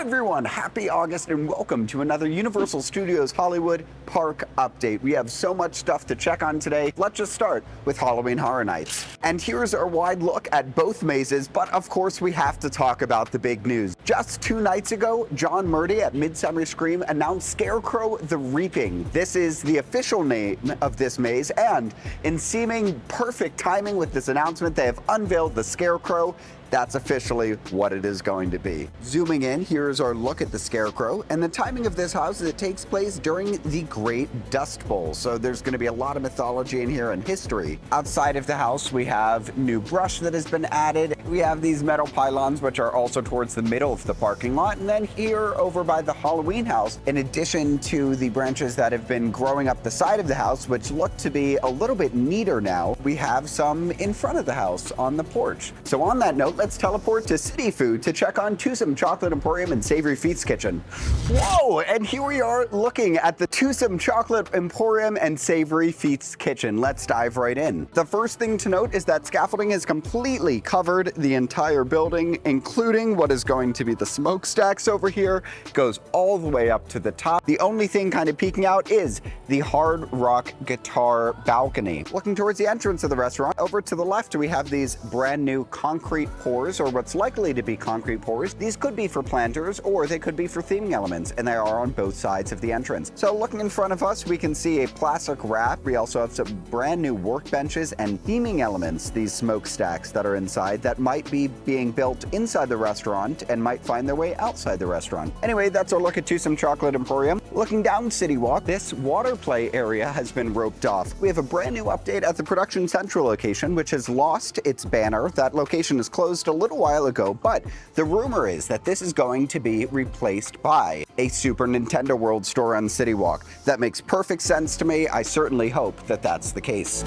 everyone, happy August and welcome to another Universal Studios Hollywood Park update. We have so much stuff to check on today. Let's just start with Halloween Horror Nights. And here's our wide look at both mazes, but of course we have to talk about the big news. Just 2 nights ago, John Murdy at Midsummer Scream announced Scarecrow the Reaping. This is the official name of this maze, and in seeming perfect timing with this announcement, they have unveiled the Scarecrow. That's officially what it is going to be. Zooming in, here's our look at the Scarecrow, and the timing of this house is it takes place during the Great Dust Bowl, so there's going to be a lot of mythology in here and history. Outside of the house, we have new brush that has been added. We have these metal pylons, which are also towards the middle of the parking lot, and then here over by the Halloween house, in addition to the branches that have been growing up the side of the house, which look to be a little bit neater now, we have some in front of the house on the porch. So on that note, let's teleport to City Food to check on Toothsome Chocolate Emporium and Savory Feats Kitchen. Whoa! And here we are looking at the Toothsome Chocolate Emporium and Savory Feats Kitchen. Let's dive right in. The first thing to note is that scaffolding has completely covered the entire building, including what is going to be the smokestacks over here. It goes all the way up to the top. The only thing kind of peeking out is the hard rock guitar balcony. Looking towards the entrance of the restaurant, over to the left we have these brand new concrete pours, or what's likely to be concrete pours. These could be for planters or they could be for theming elements, and they are on both sides of the entrance. So looking in front of us, we can see a plastic wrap. We also have some brand new workbenches and theming elements, these smokestacks that are inside that might be being built inside the restaurant and might find their way outside the restaurant. Anyway, that's our look at Toothsome Chocolate Emporium. Looking down CityWalk, this water play area has been roped off. We have a brand new update at the Production Central location, which has lost its banner. That location is closed a little while ago, but the rumor is that this is going to be replaced by a Super Nintendo World store on CityWalk. That makes perfect sense to me. I certainly hope that that's the case.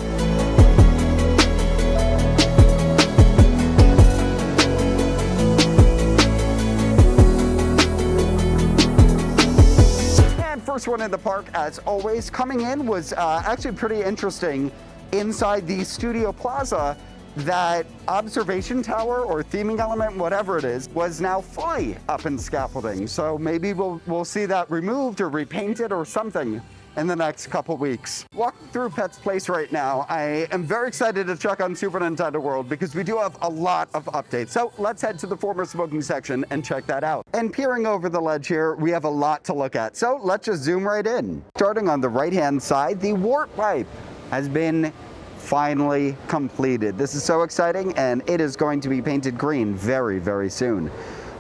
First one in the park, as always. Coming in was actually pretty interesting. Inside the Studio Plaza, that observation tower or theming element, whatever it is, was now fully up in scaffolding. So maybe we'll see that removed or repainted or something in the next couple weeks. Walking through Pet's Place right now, I am very excited to check on Super Nintendo World because we do have a lot of updates. So let's head to the former smoking section and check that out. And peering over the ledge here, we have a lot to look at. So let's just zoom right in. Starting on the right-hand side, the wart pipe has been finally completed. This is so exciting, and it is going to be painted green very, very soon.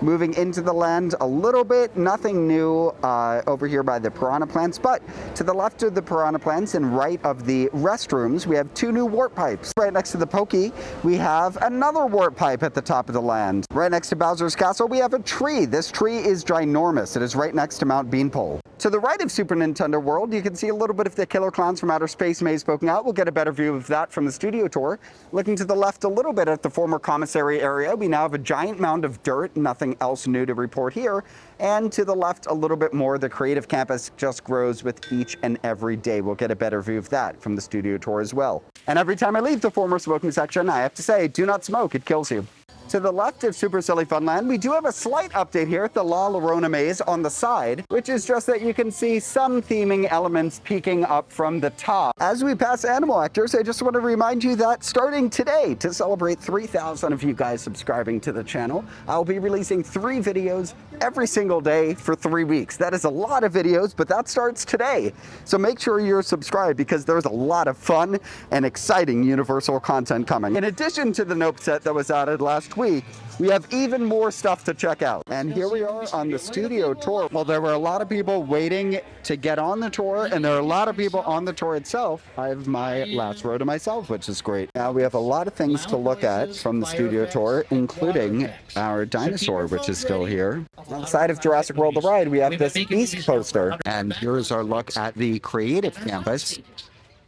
Moving into the land a little bit, nothing new over here by the piranha plants, but to the left of the piranha plants and right of the restrooms, we have 2 new wart pipes. Right next to the pokey, we have another wart pipe at the top of the land. Right next to Bowser's Castle, we have a tree. This tree is ginormous. It is right next to Mount Beanpole. To the right of Super Nintendo World, you can see a little bit of the Killer Clowns from Outer Space maze poking out. We'll get a better view of that from the studio tour. Looking to the left a little bit at the former commissary area, we now have a giant mound of dirt, nothing else new to report here. And to the left a little bit more, the creative campus just grows with each and every day. We'll get a better view of that from the studio tour as well. And every time I leave the former smoking section, I have to say, do not smoke, it kills you. To the left of Super Silly Funland, we do have a slight update here at the La Llorona maze on the side, which is just that you can see some theming elements peeking up from the top. As we pass animal actors, I just want to remind you that starting today, to celebrate 3,000 of you guys subscribing to the channel, I'll be releasing 3 videos every single day for 3 weeks. That is a lot of videos, but that starts today. So make sure you're subscribed because there's a lot of fun and exciting Universal content coming. In addition to the Nope set that was added last week, we have even more stuff to check out. And here we are on the studio tour. Well, there were a lot of people waiting to get on the tour, and there are a lot of people on the tour itself. I have my last row to myself, which is great. Now we have a lot of things to look at from the studio tour, including our dinosaur, which is still here. Outside of Jurassic World The Ride, we have this Beast poster. And here's our look at the creative campus.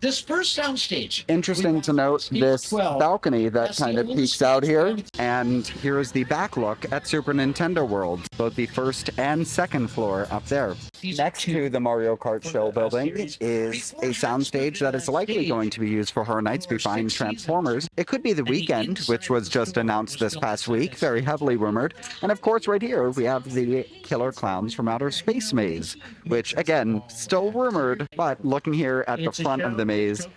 This first soundstage. Interesting to note this balcony that kind of peeks out here. And here is the back look at Super Nintendo World, both the first and second floor up there. Next to the Mario Kart show building is a soundstage that is likely going to be used for Horror Nights behind Transformers. It could be the WEEKND, which was just announced this past week, very heavily rumored. And of course, right here, we have the Killer Clowns from Outer Space Maze, which again, still rumored, but looking here at the front of the maze,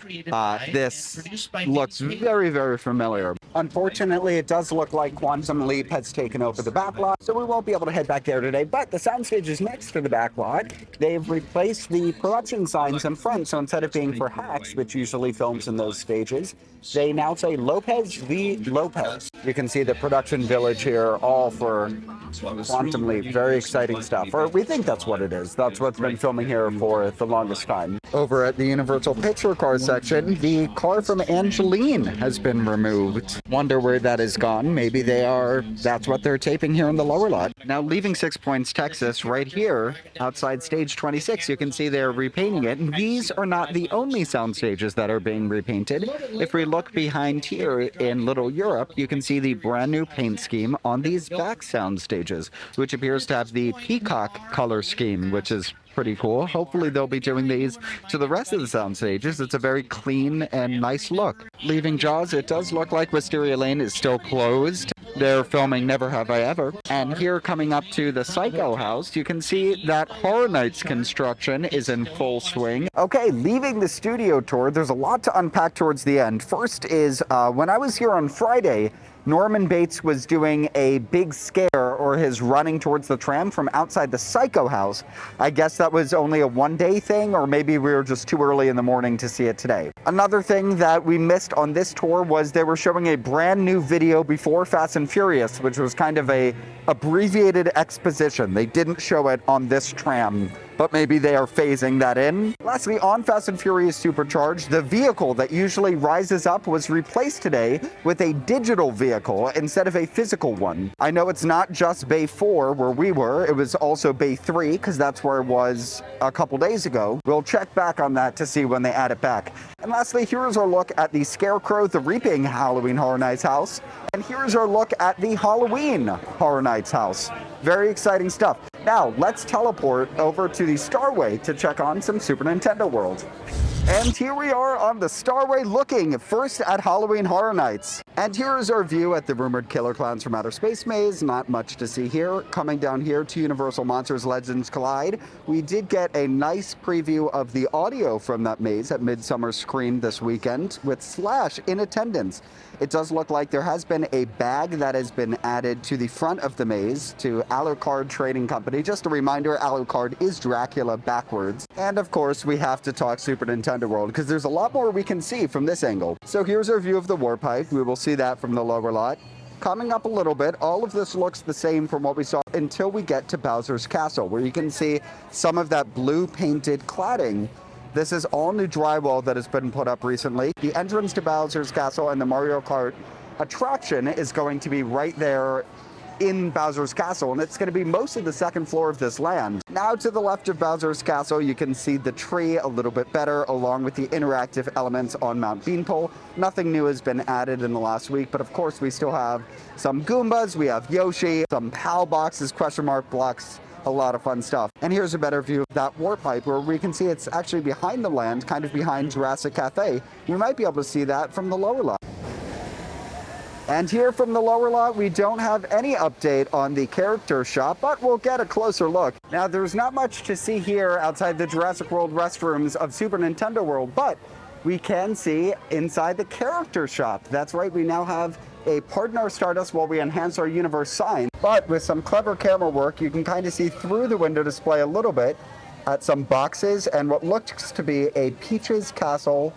this looks very, very familiar. Unfortunately, it does look like Quantum Leap has taken over the Backlot, so we won't be able to head back there today, but the soundstage is next to the Backlot. They've replaced the production signs in front, so instead of being for Hacks, which usually films in those stages, they now say Lopez v. Lopez. You can see the production village here, all for Quantum Leap. Very exciting stuff, or we think that's what it is. That's what's been filming here for the longest time. Over at the Universal Picture Car section, the car from Angeline has been removed. Wonder where that is gone. Maybe that's what they're taping here in the lower lot. Now leaving Six Points, Texas, right here outside stage 26, you can see they're repainting it. And these are not the only sound stages that are being repainted. If we look behind here in Little Europe, you can see the brand new paint scheme on these back sound stages, which appears to have the peacock color scheme, which is pretty cool. Hopefully they'll be doing these to the rest of the sound stages. It's a very clean and nice look. Leaving Jaws, it does look like Wisteria Lane is still closed. They're filming Never Have I Ever. And here coming up to the Psycho House, you can see that Horror Nights construction is in full swing. Okay, leaving the studio tour, there's a lot to unpack towards the end. First is, when I was here on Friday, Norman Bates was doing a big scare, or his running towards the tram from outside the Psycho House. I guess that was only a one-day thing, or maybe we were just too early in the morning to see it today. Another thing that we missed on this tour was they were showing a brand new video before Fast and Furious, which was kind of a abbreviated exposition. They didn't show it on this tram, but maybe they are phasing that in. Lastly, on Fast and Furious Supercharged, the vehicle that usually rises up was replaced today with a digital vehicle instead of a physical one. I know it's not just Bay 4 where we were, it was also Bay 3, because that's where it was a couple days ago. We'll check back on that to see when they add it back. And lastly, here's our look at the Scarecrow the Reaping Halloween Horror Nights house. And here's our look at the Halloween Horror Nights house. Very exciting stuff. Now, let's teleport over to the Starway to check on some Super Nintendo World. And here we are on the Starway looking first at Halloween Horror Nights. And here is our view at the rumored Killer Clowns from Outer Space Maze. Not much to see here. Coming down here to Universal Monsters Legends Collide, we did get a nice preview of the audio from that maze at Midsummer Screen this weekend with Slash in attendance. It does look like there has been a bag that has been added to the front of the maze to Alucard Trading Company. Just a reminder, Alucard is Dracula backwards. And of course, we have to talk Super Nintendo World because there's a lot more we can see from this angle. So here's our view of the Warp Pipe. We will see that from the lower lot. Coming up a little bit, all of this looks the same from what we saw until we get to Bowser's Castle, where you can see some of that blue painted cladding. This is all new drywall that has been put up recently. The entrance to Bowser's Castle and the Mario Kart attraction is going to be right there in Bowser's Castle, and it's going to be most of the second floor of this land. Now to the left of Bowser's Castle, you can see the tree a little bit better, along with the interactive elements on Mount Beanpole. Nothing new has been added in the last week, but of course we still have some Goombas, we have Yoshi, some PAL boxes, question mark blocks, a lot of fun stuff. And here's a better view of that Warp Pipe, where we can see it's actually behind the land, kind of behind Jurassic Cafe. You might be able to see that from the lower lot. And here from the lower lot, we don't have any update on the character shop, but we'll get a closer look. Now, there's not much to see here outside the Jurassic World restrooms of Super Nintendo World, but we can see inside the character shop. That's right, we now have a Pardon Our Stardust while we enhance our universe sign. But with some clever camera work, you can kind of see through the window display a little bit at some boxes and what looks to be a Peach's Castle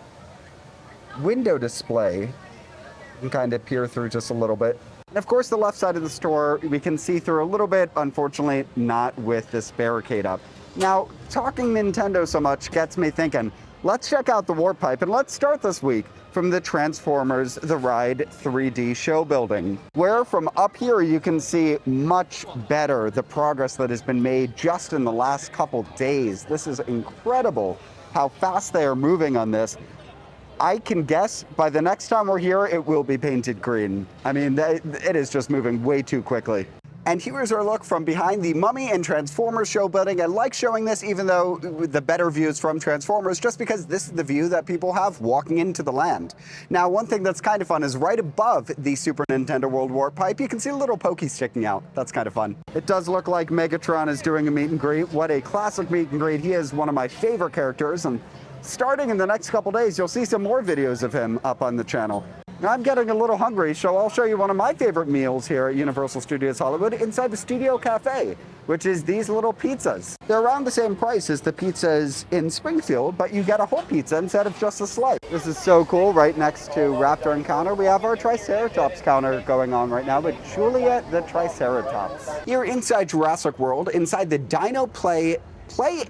window display. You can kind of peer through just a little bit. And of course, the left side of the store, we can see through a little bit, unfortunately, not with this barricade up. Now, talking Nintendo so much gets me thinking, let's check out the Warp Pipe, and let's start this week from the Transformers The Ride 3D show building, where from up here you can see much better the progress that has been made just in the last couple days. This is incredible how fast they are moving on this. I can guess by the next time we're here, it will be painted green. I mean, it is just moving way too quickly. And here's our look from behind the Mummy and Transformers show building. I like showing this even though the better views from Transformers, just because this is the view that people have walking into the land. Now, one thing that's kind of fun is right above the Super Nintendo World Warp pipe, you can see a little pokey sticking out. That's kind of fun. It does look like Megatron is doing a meet and greet. What a classic meet and greet. He is one of my favorite characters, and starting in the next couple days, you'll see some more videos of him up on the channel. Now, I'm getting a little hungry, so I'll show you one of my favorite meals here at Universal Studios Hollywood inside the Studio Cafe, which is these little pizzas. They're around the same price as the pizzas in Springfield, but you get a whole pizza instead of just a slice. This is so cool. Right next to Raptor Encounter, we have our Triceratops counter going on right now with Juliet the Triceratops. Here inside Jurassic World, inside the Dino Play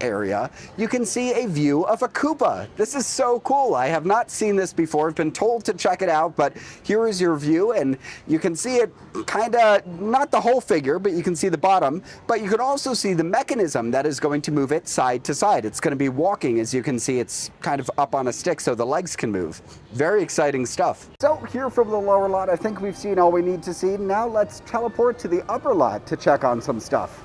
area, you can see a view of a Koopa. This is so cool. I have not seen this before. I've been told to check it out, but here is your view, and you can see it kind of, not the whole figure, but you can see the bottom, but you can also see the mechanism that is going to move it side to side. It's going to be walking. As you can see, it's kind of up on a stick so the legs can move. Very exciting stuff. So here from the lower lot, I think we've seen all we need to see. Now let's teleport to the upper lot to check on some stuff.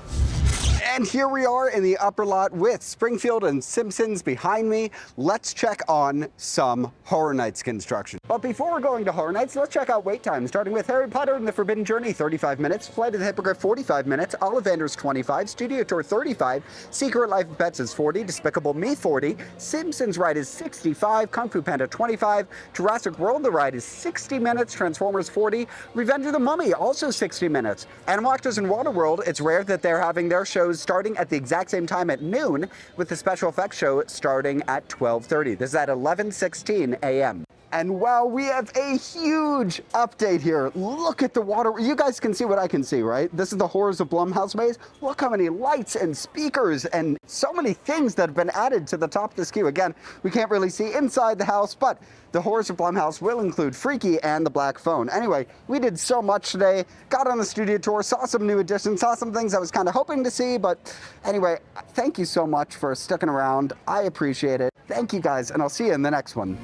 And here we are in the upper lot with Springfield and Simpsons behind me. Let's check on some Horror Nights construction. But before we're going to Horror Nights, let's check out wait time, starting with Harry Potter and the Forbidden Journey, 35 minutes, Flight of the Hippogriff, 45 minutes, Ollivander's 25, Studio Tour 35, Secret Life of Pets is 40, Despicable Me 40, Simpsons ride is 65, Kung Fu Panda 25, Jurassic World the ride is 60 minutes, Transformers 40, Revenge of the Mummy also 60 minutes. Animal Actors in Waterworld, it's rare that they're having their shows starting at the exact same time at noon, with the special effects show starting at 12:30. This is at 11:16 a.m. And wow, we have a huge update here. Look at the water. You guys can see what I can see, right? This is the Horrors of Blumhouse maze. Look how many lights and speakers and so many things that have been added to the top of this queue. Again, we can't really see inside the house, but the Horrors of Blumhouse will include Freaky and the Black Phone. Anyway, we did so much today. Got on the studio tour, saw some new additions, saw some things I was kind of hoping to see, but anyway, thank you so much for sticking around. I appreciate it. Thank you guys, and I'll see you in the next one.